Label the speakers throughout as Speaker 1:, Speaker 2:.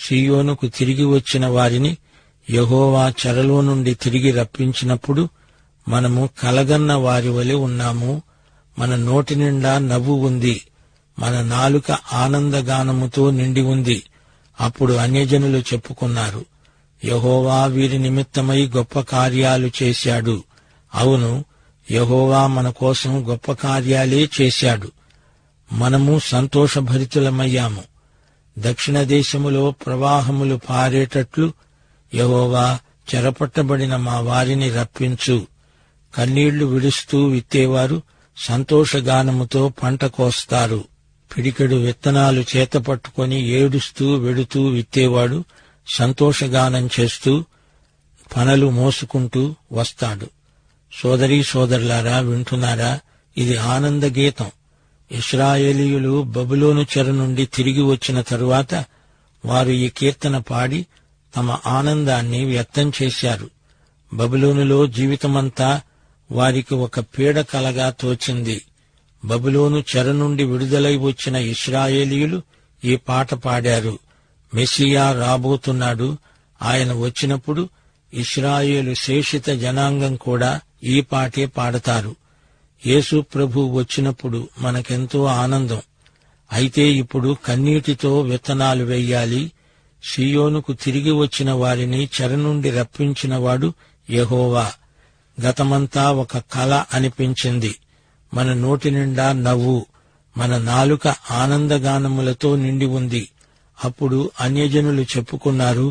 Speaker 1: సీయోనుకు తిరిగి వచ్చిన వారిని యెహోవా చెరలో నుండి తిరిగి రప్పించినప్పుడు మనము కలగన్న వారి వలె ఉన్నాము. మన నోటి నిండా నవ్వు ఉంది, మన నాలుక ఆనందగానముతో నిండి ఉంది. అప్పుడు అన్యజనులు చెప్పుకున్నారు, యెహోవా వీరి నిమిత్తమై గొప్ప కార్యాలు చేశాడు. అవును, యెహోవా మన కోసం గొప్ప కార్యాలే చేశాడు. మనము సంతోషభరితులమయ్యాము. దక్షిణ దేశములో ప్రవాహములు పారేటట్లు యెహోవా చెరపట్టబడిన మా వారిని రప్పించు. కన్నీళ్లు విడుస్తూ విత్తేవారు సంతోషగానముతో పంట కోస్తారు. పిడికెడు విత్తనాలు చేతపట్టుకొని ఏడుస్తూ వెడుతూ విత్తేవాడు సంతోషగానం చేస్తూ పనలు మోసుకుంటూ వస్తాడు. సోదరీ సోదరులారా, వింటున్నారా? ఇది ఆనందగీతం. ఇశ్రాయేలీయులు బబులోను చెర నుండి తిరిగి వచ్చిన తరువాత వారు ఈ కీర్తన పాడి తమ ఆనందాన్ని వ్యక్తం చేశారు. బబులోనులో జీవితమంతా వారికి ఒక పీడకలగా తోచింది. బబులోను చెర నుండి విడుదలై వచ్చిన ఇశ్రాయేలీయులు ఈ పాట పాడారు. మెస్సియా రాబోతున్నాడు. ఆయన వచ్చినప్పుడు ఇశ్రాయేలు శేషిత జనాంగం కూడా ఈ పాటే పాడతారు. యేసు ప్రభు వచ్చినప్పుడు మనకెంతో ఆనందం. అయితే ఇప్పుడు కన్నీటితో విత్తనాలు వెయ్యాలి. సీయోనుకు తిరిగి వచ్చిన వారిని చెర నుండి రప్పించినవాడు యెహోవా. గతమంతా ఒక కల అనిపించింది. మన నోటి నిండా నవ్వు, మన నాలుక ఆనందగానములతో నిండి ఉంది. అప్పుడు అన్యజనులు చెప్పుకున్నారు,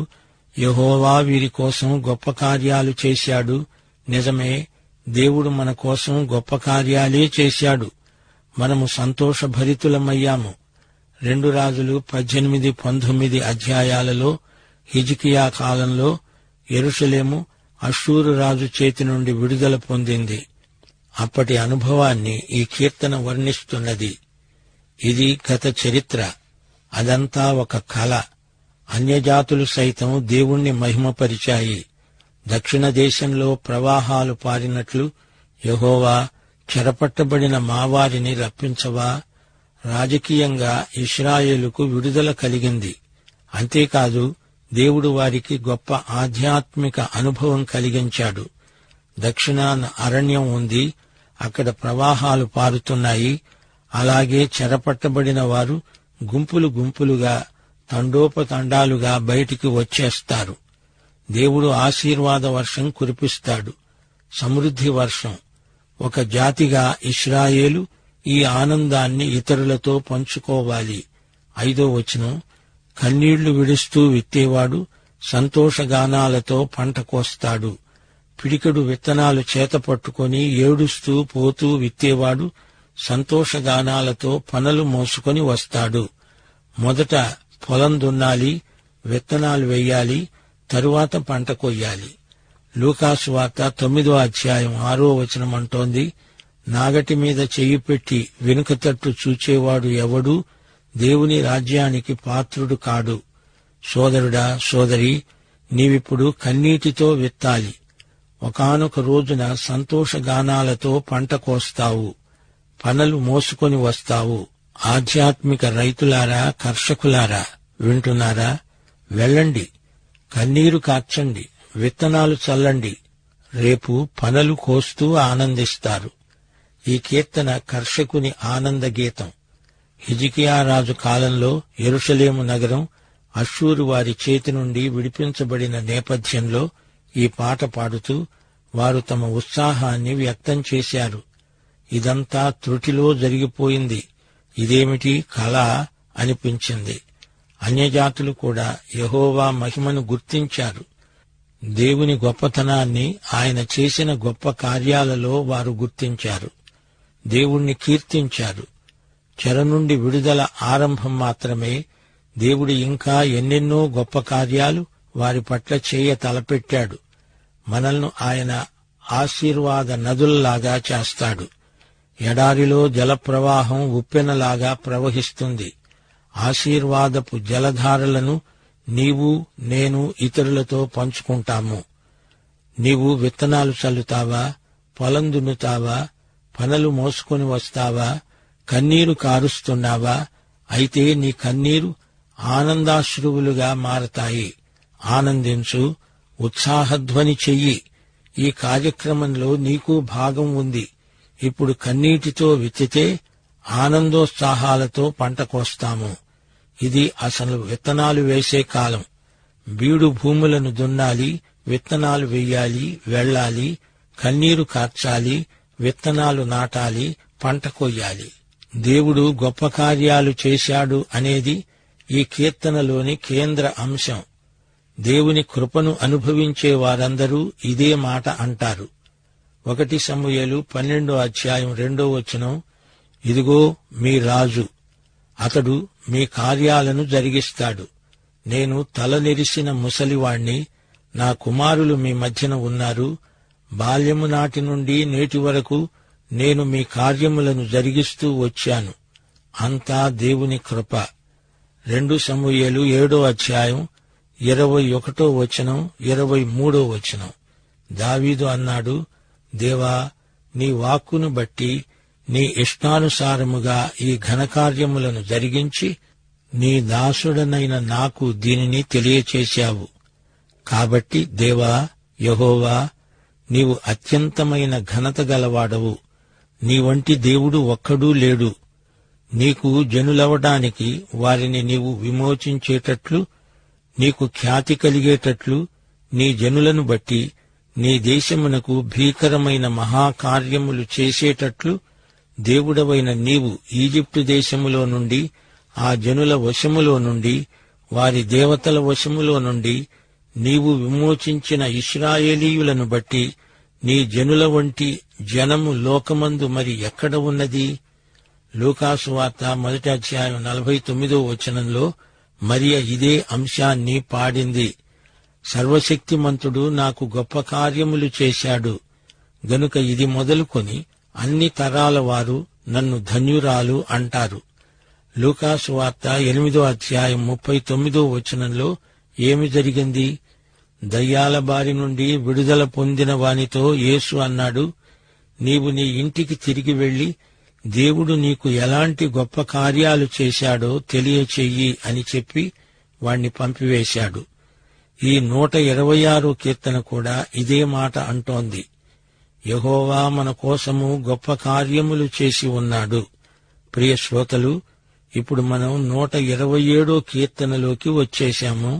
Speaker 1: యెహోవా వీరి కోసం గొప్ప కార్యాలు చేశాడు. నిజమే, దేవుడు మన కోసం గొప్ప కార్యాలే చేశాడు. మనము సంతోషభరితులమయ్యాము. 2 రాజులు 18-19 అధ్యాయాలలో హిజ్కియా కాలంలో యెరూషలేము అష్షూరు రాజు చేతి నుండి విడుదల పొందింది. అప్పటి అనుభవాన్ని ఈ కీర్తన వర్ణిస్తున్నది. ఇది గత చరిత్ర. అదంతా ఒక కల. అన్యజాతులు సైతం దేవుణ్ణి మహిమపరిచాయి. దక్షిణ దేశంలో ప్రవాహాలు పారినట్లు యెహోవా చెరపట్టబడిన మావారిని రప్పించవా? రాజకీయంగా ఇశ్రాయేలుకు విడుదల కలిగింది. అంతేకాదు, దేవుడు వారికి గొప్ప ఆధ్యాత్మిక అనుభవం కలిగించాడు. దక్షిణాన అరణ్యం ఉంది, అక్కడ ప్రవాహాలు పారుతున్నాయి. అలాగే చెరపట్టబడిన వారు గుంపులు గుంపులుగా తండోపతండాలుగా బయటికి వచ్చేస్తారు. దేవుడు ఆశీర్వాద వర్షం కురిపిస్తాడు, సమృద్ధి వర్షం. ఒక జాతిగా ఇశ్రాయేలు ఈ ఆనందాన్ని ఇతరులతో పంచుకోవాలి. 5వ వచనం, కన్నీళ్లు విడుస్తూ విత్తేవాడు సంతోషగానాలతో పంట కోస్తాడు. పిడికెడు విత్తనాలు చేతపట్టుకొని ఏడుస్తూ పోతూ విత్తేవాడు సంతోషగానాలతో పనలు మోసుకొని వస్తాడు. మొదట పొలం దున్నాలి, విత్తనాలు వెయ్యాలి, తరువాత పంట కొయ్యాలి. లూకాసు వార్త 9వ అధ్యాయం 6వ వచనం అంటోంది, నాగటి మీద చెయ్యి పెట్టి వెనుక తట్టు చూచేవాడు ఎవడూ దేవుని రాజ్యానికి పాత్రుడు కాడు. సోదరుడా, సోదరి, నీవిప్పుడు కన్నీటితో విత్తాలి. ఒకానొక రోజున సంతోషగానాలతో పంట కోస్తావు, పనలు మోసుకొని వస్తావు. ఆధ్యాత్మిక రైతులారా, కర్షకులారా, వింటున్నారా? వెళ్ళండి, కన్నీరు కార్చండి, విత్తనాలు చల్లండి. రేపు పనలు కోస్తూ ఆనందిస్తారు. ఈ కీర్తన కర్షకుని ఆనంద గీతం. హిజ్కియా రాజు కాలంలో యెరూషలేము నగరం అష్షూరు వారి చేతి నుండి విడిపించబడిన నేపథ్యంలో ఈ పాట పాడుతూ వారు తమ ఉత్సాహాన్ని వ్యక్తం చేశారు. ఇదంతా త్రుటిలో జరిగిపోయింది. ఇదేమిటి కళ అనిపించింది. అన్యజాతులు కూడా యెహోవా మహిమను గుర్తించారు. దేవుని గొప్పతనాన్ని, ఆయన చేసిన గొప్ప కార్యాలలో వారు గుర్తించారు. దేవుణ్ణి కీర్తించారు. చెర నుండి విడుదల ఆరంభం మాత్రమే. దేవుడు ఇంకా ఎన్నెన్నో గొప్ప కార్యాలు వారి పట్ల చేయ తలపెట్టాడు. మనల్ని ఆయన ఆశీర్వాద నదుల్లాగా చేస్తాడు. ఎడారిలో జలప్రవాహం ఉప్పెనలాగా ప్రవహిస్తుంది. ఆశీర్వాదపు జలధారలను నీవు, నేను ఇతరులతో పంచుకుంటాము. నీవు విత్తనాలు చల్లుతావా? పొలం దున్నుతావా? పనలు మోసుకొని వస్తావా? కన్నీరు కారుస్తున్నావా? అయితే నీ కన్నీరు ఆనందాశ్రువులుగా మారతాయి. ఆనందించు, ఉత్సాహధ్వని చెయ్యి. ఈ కార్యక్రమంలో నీకు భాగం ఉంది. ఇప్పుడు కన్నీటితో విత్తితే ఆనందోత్సాహాలతో పంట కోస్తాము. ఇది అసలు విత్తనాలు వేసే కాలం. బీడు భూములను దున్నాలి, విత్తనాలు వెయ్యాలి, వెళ్ళాలి, కన్నీరు కార్చాలి, విత్తనాలు నాటాలి, పంట కొయ్యాలి. దేవుడు గొప్ప కార్యాలు చేశాడు అనేది ఈ కీర్తనలోని కేంద్ర అంశం. దేవుని కృపను అనుభవించే వారందరూ ఇదే మాట అంటారు. 1 సమూయేలు 12:2 ఇదిగో మీ రాజు, అతడు మీ కార్యాలను జరిగిస్తాడు. నేను తల నెరిసిన ముసలివాణ్ణి, నా కుమారులు మీ మధ్యన ఉన్నారు. బాల్యము నాటి నుండి నేటి వరకు నేను మీ కార్యములను జరిగిస్తూ వచ్చాను. అంతా దేవుని కృప. 2 సమూయేలు 7:21, 23 దావీదు అన్నాడు, దేవా, నీ వాక్కును బట్టి నీ ఇష్టానుసారముగా ఈ ఘనకార్యములను జరిగించి నీ దాసుడనైన నాకు దీనిని తెలియచేశావు. కాబట్టి దేవా, యెహోవా, నీవు అత్యంతమైన ఘనత గలవాడవు. నీ వంటి దేవుడు ఒక్కడూ లేడు. నీకు జనులవడానికి వారిని నీవు విమోచించేటట్లు, నీకు ఖ్యాతి కలిగేటట్లు నీ జనులను బట్టి నీ దేశమునకు భీకరమైన మహాకార్యములు చేసేటట్లు దేవుడవైన నీవు ఈజిప్టు దేశములో నుండి, ఆ జనుల వశములో నుండి, వారి దేవతల వశములో నుండి నీవు విమోచించిన ఇశ్రాయేలీయులను బట్టి నీ జనుల వంటి జనము లోకమందు మరి ఎక్కడ ఉన్నది? లూకాసు వార్త 1:49 మరియ ఇదే అంశాన్ని పాడింది. సర్వశక్తిమంతుడు నాకు గొప్ప కార్యములు చేశాడు గనుక ఇది మొదలుకొని అన్ని తరాల వారు నన్ను ధన్యురాలు అంటారు. లూకాసు వార్త 8:39 ఏమి జరిగింది? దయ్యాల బారి నుండి విడుదల పొందిన వానితో యేసు అన్నాడు, నీవు నీ ఇంటికి తిరిగి వెళ్లి దేవుడు నీకు ఎలాంటి గొప్ప కార్యాలు చేశాడో తెలియచెయ్యి అని చెప్పి వాణ్ణి పంపివేశాడు. ఈ 126 కీర్తన కూడా ఇదే మాట అంటోంది. యెహోవా మన కోసము గొప్ప కార్యములు చేసి ఉన్నాడు. ప్రియ శ్రోతలు, ఇప్పుడు మనం 127 కీర్తనలోకి వచ్చేశాము.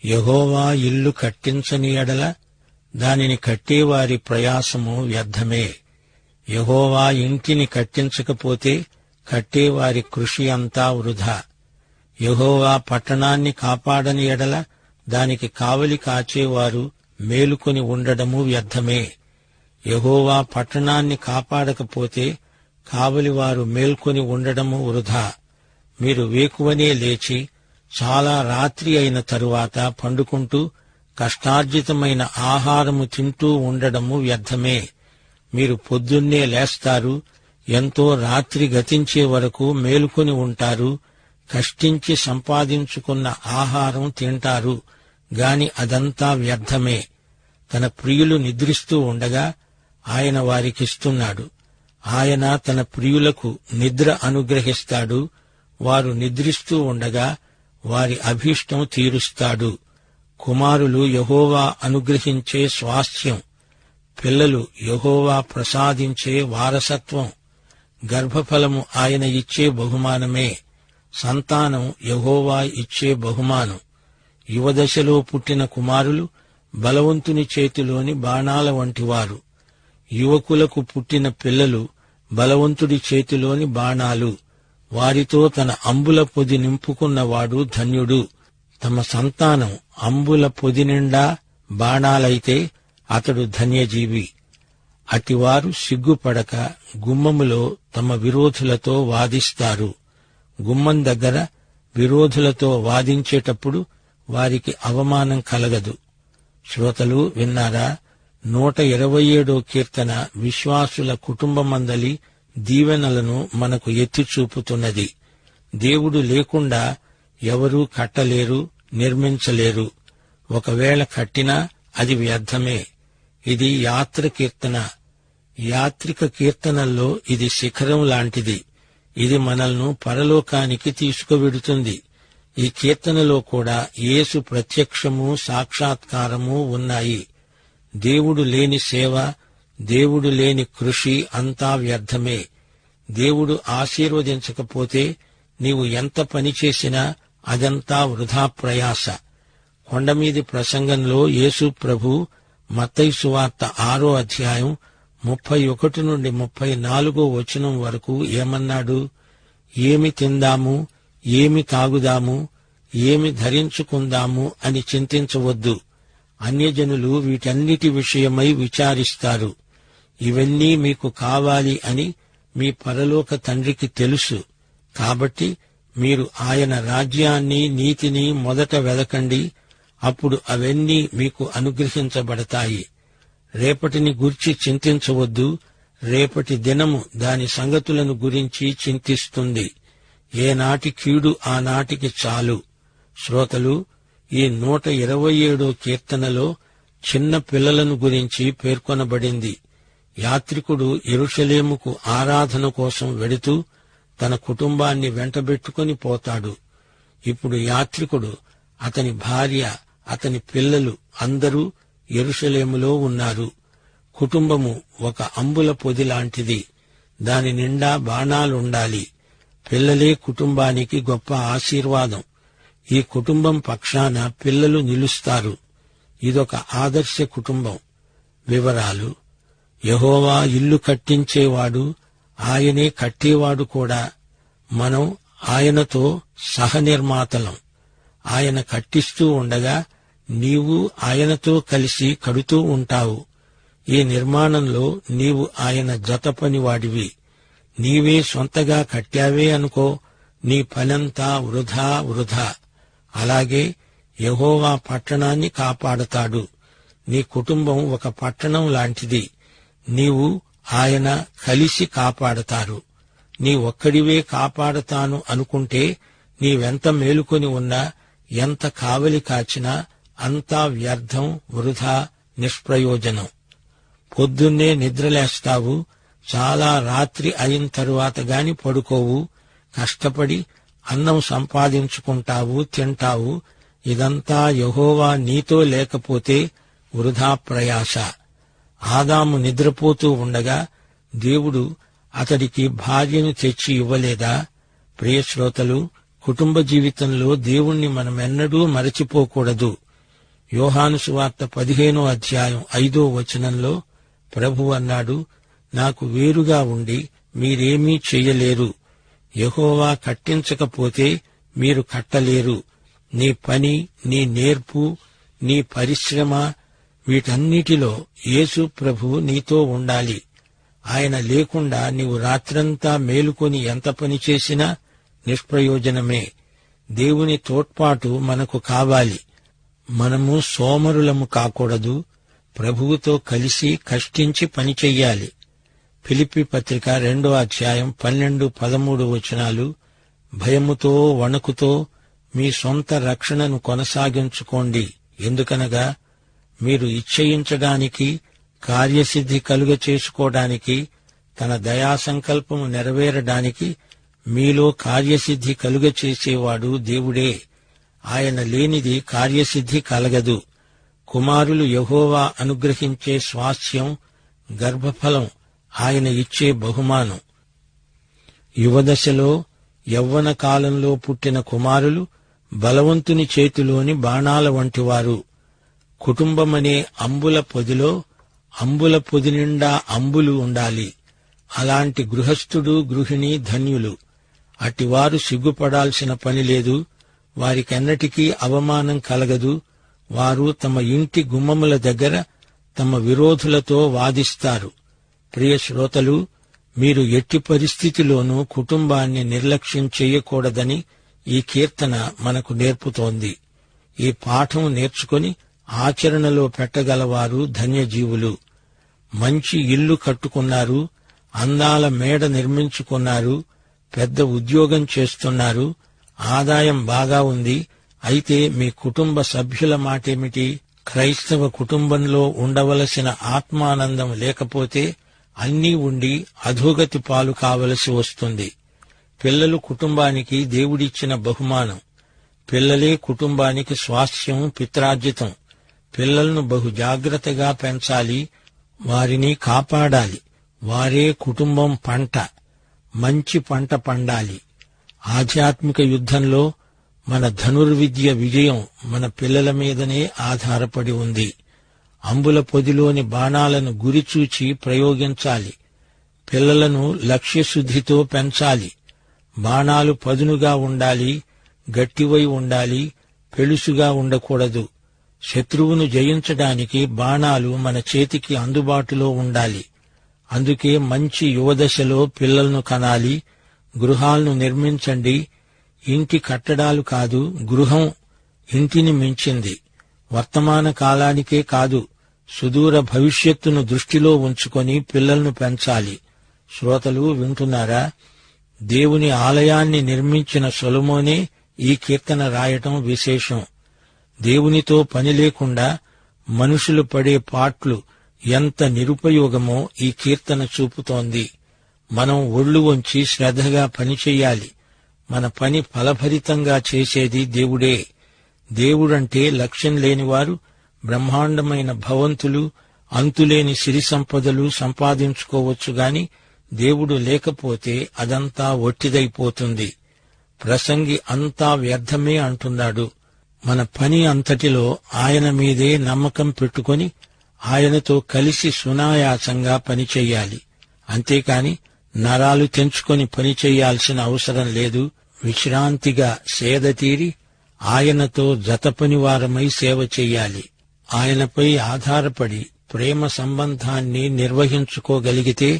Speaker 1: యెహోవా ఇల్లు కట్టించని ఎడల దానిని కట్టేవారి ప్రయాసము వ్యర్థమే. యెహోవా ఇంటిని కట్టించకపోతే కట్టేవారి కృషి అంతా వృధా. యెహోవా పట్టణాన్ని కాపాడని ఎడల దానికి కావలి కాచేవారు మేలుకొని ఉండడము వ్యర్థమే. యెహోవా పట్టణాన్ని కాపాడకపోతే కావలివారు మేల్కొని ఉండడము వృధా. మీరు వేకువనే లేచి చాలా రాత్రి అయిన తరువాత పండుకుంటూ కష్టార్జితమైన ఆహారము తింటూ ఉండడము వ్యర్థమే. మీరు పొద్దున్నే లేస్తారు, ఎంతో రాత్రి గతించే వరకు మేలుకొని ఉంటారు, కష్టించి సంపాదించుకున్న ఆహారం తింటారు గాని అదంతా వ్యర్థమే. తన ప్రియులు నిద్రిస్తూ ఉండగా ఆయన వారికిస్తున్నాడు. ఆయన తన ప్రియులకు నిద్ర అనుగ్రహిస్తాడు. వారు నిద్రిస్తూ ఉండగా వారి అభీష్టం తీరుస్తాడు. కుమారులు యెహోవా అనుగ్రహించే స్వాస్థ్యం, పిల్లలు యెహోవా ప్రసాదించే వారసత్వం. గర్భఫలము ఆయన ఇచ్చే బహుమానమే. సంతానం యెహోవా ఇచ్చే బహుమానం. యువదశలో పుట్టిన కుమారులు బలవంతుని చేతిలోని బాణాల వంటివారు. యువకులకు పుట్టిన పిల్లలు బలవంతుడి చేతిలోని బాణాలు. వారితో తన అంబుల పొది నింపుకున్నవాడు ధన్యుడు. తమ సంతానం అంబుల పొది నిండా బాణాలైతే అతడు ధన్యజీవి. అటివారు సిగ్గుపడక గుమ్మములో తమ విరోధులతో వాదిస్తారు. గుమ్మం దగ్గర విరోధులతో వాదించేటప్పుడు వారికి అవమానం కలగదు. శ్రోతలు విన్నారా? 127 కీర్తన విశ్వాసుల కుటుంబమందలి దీవెనలను మనకు ఎత్తి చూపుతున్నది. దేవుడు లేకుండా ఎవరూ కట్టలేరు, నిర్మించలేరు. ఒకవేళ కట్టినా అది వ్యర్థమే. ఇది యాత్ర కీర్తన. యాత్రిక కీర్తనల్లో ఇది శిఖరం లాంటిది. ఇది మనల్ని పరలోకానికి తీసుకువెడుతుంది. ఈ కీర్తనలో కూడా యేసు ప్రత్యక్షము సాక్షాత్కారము ఉన్నాయి. దేవుడు లేని సేవ, దేవుడు లేని కృషి అంతా వ్యర్థమే. దేవుడు ఆశీర్వదించకపోతే నీవు ఎంత పనిచేసినా అదంతా వృథా ప్రయాస. కొండమీది ప్రసంగంలో యేసు ప్రభు మత్తయి సువార్త 6వ అధ్యాయం 31 నుండి 34 వచనం వరకు ఏమన్నాడు? ఏమి తిందాము, ఏమి తాగుదాము, ఏమి ధరించుకుందాము అని చింతించవద్దు. అన్యజనులు వీటన్నిటి విషయమై విచారిస్తారు. ఇవన్నీ మీకు కావాలి అని మీ పరలోక తండ్రికి తెలుసు. కాబట్టి మీరు ఆయన రాజ్యాన్ని, నీతిని మొదట వెదకండి. అప్పుడు అవన్నీ మీకు అనుగ్రహించబడతాయి. రేపటిని గూర్చి చింతించవద్దు. రేపటి దినము దాని సంగతులను గురించి చింతిస్తుంది. ఏనాటి కీడు ఆనాటికి చాలు. శ్రోతలు, ఈ 127వ కీర్తనలో చిన్న పిల్లలను గురించి పేర్కొనబడింది. యాత్రికుడు యెరూషలేముకు ఆరాధన కోసం వెడుతూ తన కుటుంబాన్ని వెంటబెట్టుకుని పోతాడు. ఇప్పుడు యాత్రికుడు, అతని భార్య, అతని పిల్లలు అందరూ యెరూషలేములో ఉన్నారు. కుటుంబము ఒక అంబుల పొది లాంటిది. దాని నిండా బాణాలుండాలి. పిల్లలే కుటుంబానికి గొప్ప ఆశీర్వాదం. ఈ కుటుంబం పక్షాన పిల్లలు నిలుస్తారు. ఇదొక ఆదర్శ కుటుంబం. వివరాలు: యెహోవా ఇల్లు కట్టించేవాడు, ఆయనే కట్టేవాడు కూడా. మనం ఆయనతో సహనిర్మాతలం. ఆయన కట్టిస్తూ ఉండగా నీవు ఆయనతో కలిసి కడుతూ ఉంటావు. ఈ నిర్మాణంలో నీవు ఆయన జతపనివాడివి. నీవే సొంతగా కట్టావే అనుకో, నీ పనంతా వృధా వృధా. అలాగే యెహోవా పట్టణాన్ని కాపాడతాడు. నీ కుటుంబం ఒక పట్టణం లాంటిది. నీవు ఆయన కలిసి కాపాడతారు. నీ ఒక్కడివే కాపాడతాను అనుకుంటే నీవెంత మేలుకొని ఉన్నా, ఎంత కావలి కాచినా అంతా వ్యర్థం, వృధా, నిష్ప్రయోజనం. పొద్దున్నే నిద్రలేస్తావు, చాలా రాత్రి అయిన తరువాత గాని పడుకోవు. కష్టపడి అన్నం సంపాదించుకుంటావు, తింటావు. ఇదంతా యెహోవా నీతో లేకపోతే వృధా ప్రయాస. ఆదాము నిద్రపోతూ ఉండగా దేవుడు అతడికి భార్యను తెచ్చి ఇవ్వలేదా? ప్రియశ్రోతలు, కుటుంబ జీవితంలో దేవుణ్ణి మనమెన్నడూ మరచిపోకూడదు. యోహాను సువార్త 15వ అధ్యాయం 5వ వచనంలో ప్రభువు అన్నాడు, నాకు వేరుగా ఉండి మీరేమీ చెయ్యలేరు. యెహోవా కట్టించకపోతే మీరు కట్టలేరు. నీ పని, నీ నేర్పు, నీ పరిశ్రమ, వీటన్నిటిలో యేసు ప్రభువు నీతో ఉండాలి. ఆయన లేకుండా నీవు రాత్రంతా మేలుకొని ఎంత పని చేసినా నిష్ప్రయోజనమే. దేవుని తోడ్పాటు మనకు కావాలి. మనము సోమరులము కాకూడదు. ప్రభువుతో కలిసి కష్టించి పనిచెయ్యాలి. ఫిలిప్పీ పత్రిక 2వ అధ్యాయం 12-13 వచనాలు, భయముతో వణుకుతో మీ సొంత రక్షణను కొనసాగించుకోండి. ఎందుకనగా మీరు ఇచ్చయించడానికి, కార్యసిద్ధి కలుగ చేసుకోవడానికి, తన దయాసంకల్పము నెరవేరడానికి మీలో కార్యసిద్ధి కలుగ చేసేవాడు దేవుడే. ఆయన లేనిది కార్యసిద్ధి కలగదు. కుమారులు యెహోవా అనుగ్రహించే స్వాస్థ్యం, గర్భఫలం ఆయన ఇచ్చే బహుమానం. యువదశలో, యవ్వన కాలంలో పుట్టిన కుమారులు బలవంతుని చేతిలోని బాణాల వంటివారు. కుటుంబమనే అంబుల పొదిలో అంబుల పొది నిండా అంబులు ఉండాలి. అలాంటి గృహస్థుడు, గృహిణి ధన్యులు. అటివారు సిగ్గుపడాల్సిన పని లేదు. వారికెన్నటికీ అవమానం కలగదు. వారు తమ ఇంటి గుమ్మముల దగ్గర తమ విరోధులతో వాదిస్తారు. ప్రియ శ్రోతలు, మీరు ఎట్టి పరిస్థితిలోనూ కుటుంబాన్ని నిర్లక్ష్యం చేయకూడదని ఈ కీర్తన మనకు నేర్పుతోంది. ఈ పాఠం నేర్చుకుని ఆచరణలో పెట్టగలవారు ధన్యజీవులు. మంచి ఇల్లు కట్టుకున్నారు, అందాల మేడ నిర్మించుకున్నారు, పెద్ద ఉద్యోగం చేస్తున్నారు, ఆదాయం బాగా ఉంది. అయితే మీ కుటుంబ సభ్యుల మాటేమిటి? క్రైస్తవ కుటుంబంలో ఉండవలసిన ఆత్మానందం లేకపోతే అన్నీ ఉండి అధోగతి పాలు కావలసి వస్తుంది. పిల్లలు కుటుంబానికి దేవుడిచ్చిన బహుమానం. పిల్లలే కుటుంబానికి స్వాస్థ్యం, పిత్రార్జితం. పిల్లలను బహు జాగ్రత్తగా పెంచాలి, వారిని కాపాడాలి. వారే కుటుంబం పంట. మంచి పంట పండాలి. ఆధ్యాత్మిక యుద్ధంలో మన ధనుర్విద్య విజయం మన పిల్లల మీదనే ఆధారపడి ఉంది. అంబుల పొదిలోని బాణాలను గురిచూచి ప్రయోగించాలి. పిల్లలను లక్ష్యశుద్ధితో పెంచాలి. బాణాలు పదునుగా ఉండాలి, గట్టివై ఉండాలి, పెళుసుగా ఉండకూడదు. శత్రువును జయించడానికి బాణాలు మన చేతికి అందుబాటులో ఉండాలి. అందుకే మంచి యువదశలో పిల్లలను కనాలి. గృహాలను నిర్మించండి. ఇంటి కట్టడాలు కాదు, గృహం ఇంటిని మించింది. వర్తమాన కాలానికే కాదు, సుదూర భవిష్యత్తును దృష్టిలో ఉంచుకొని పిల్లలను పెంచాలి. శ్రోతలు వింటున్నారా? దేవుని ఆలయాన్ని నిర్మించిన సొలొమోనే ఈ కీర్తన రాయటం విశేషం. దేవునితో పని లేకుండా మనుషులు పడే పాట్లు ఎంత నిరుపయోగమో ఈ కీర్తన చూపుతోంది. మనం ఒళ్ళు వంచి శ్రద్ధగా పనిచెయ్యాలి. మన పని ఫలభరితంగా చేసేది దేవుడే. దేవుడంటే లక్ష్యం లేనివారు బ్రహ్మాండమైన భవంతులు, అంతులేని సిరి సంపదలు సంపాదించుకోవచ్చు గాని దేవుడు లేకపోతే అదంతా ఒట్టిదైపోతుంది. ప్రసంగి అంతా వ్యర్థమే అంటున్నాడు. మన పని అంతటిలో ఆయన మీదే నమ్మకం పెట్టుకొని ఆయనతో కలిసి సునాయాసంగా పనిచెయ్యాలి. అంతేకాని నరాలు తెంచుకొని పనిచెయ్యాల్సిన అవసరం లేదు. విశ్రాంతిగా సేదతీరి ఆయనతో జతపనివారమై సేవ చెయ్యాలి. ఆయనపై ఆధారపడి ప్రేమ సంబంధాన్ని నిర్వహించుకోగలిగితే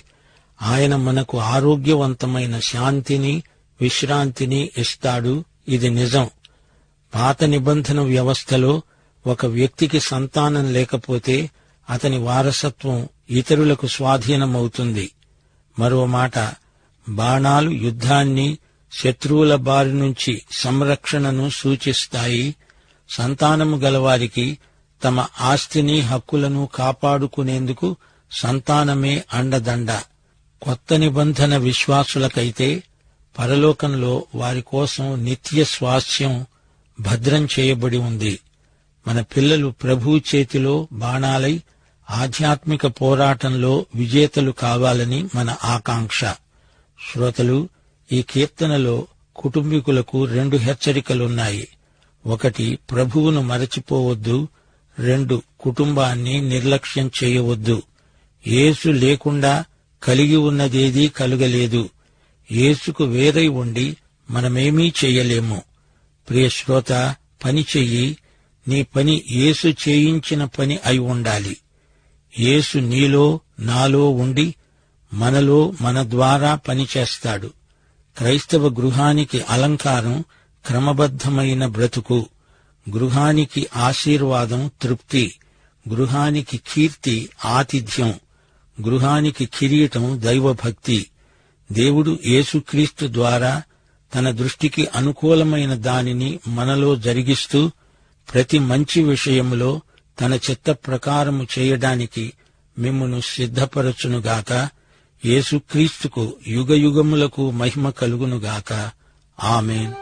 Speaker 1: ఆయన మనకు ఆరోగ్యవంతమైన శాంతిని, విశ్రాంతిని ఇస్తాడు. ఇది నిజం. పాత నిబంధన వ్యవస్థలో ఒక వ్యక్తికి సంతానం లేకపోతే అతని వారసత్వం ఇతరులకు స్వాధీనమవుతుంది. మరో మాట, బాణాలు యుద్ధాన్ని, శత్రువుల బారి నుంచి సంరక్షణను సూచిస్తాయి. సంతానము గలవారికి తమ ఆస్తిని, హక్కులను కాపాడుకునేందుకు సంతానమే అండదండ. కొత్త నిబంధన విశ్వాసులకైతే పరలోకంలో వారి కోసం నిత్య స్వాస్థ్యం భద్రం చేయబడి ఉంది. మన పిల్లలు ప్రభువు చేతిలో బాణాలై ఆధ్యాత్మిక పోరాటంలో విజేతలు కావాలని మన ఆకాంక్ష. శ్రోతలు, ఈ కీర్తనలో కుటుంబీకులకు 2 హెచ్చరికలున్నాయి. 1, ప్రభువును మరచిపోవద్దు. 2, కుటుంబాన్ని నిర్లక్ష్యం చేయవద్దు. యేసు లేకుండా కలిగి ఉన్నదేదీ కలుగలేదు. యేసుకు వేరై ఉండి మనమేమీ చెయ్యలేము. ప్రియ శ్రోత, పని చెయ్యి. నీ పని యేసు చేయించిన పని అయి ఉండాలి. యేసు నీలో, నాలో ఉండి మనలో, మన ద్వారా పనిచేస్తాడు. క్రైస్తవ గృహానికి అలంకారం క్రమబద్ధమైన బ్రతుకు. గృహానికి ఆశీర్వాదం తృప్తి. గృహానికి కీర్తి ఆతిథ్యం. గృహానికి కిరీటం దైవభక్తి. దేవుడు యేసుక్రీస్తు ద్వారా తన దృష్టికి అనుకూలమైన దానిని మనలో జరిగిస్తూ ప్రతి మంచి విషయంలో తన చిత్త ప్రకారము చేయడానికి మిమ్మును సిద్ధపరచునుగాక. యేసుక్రీస్తుకు యుగయుగములకు మహిమ కలుగునుగాక. ఆమేన్.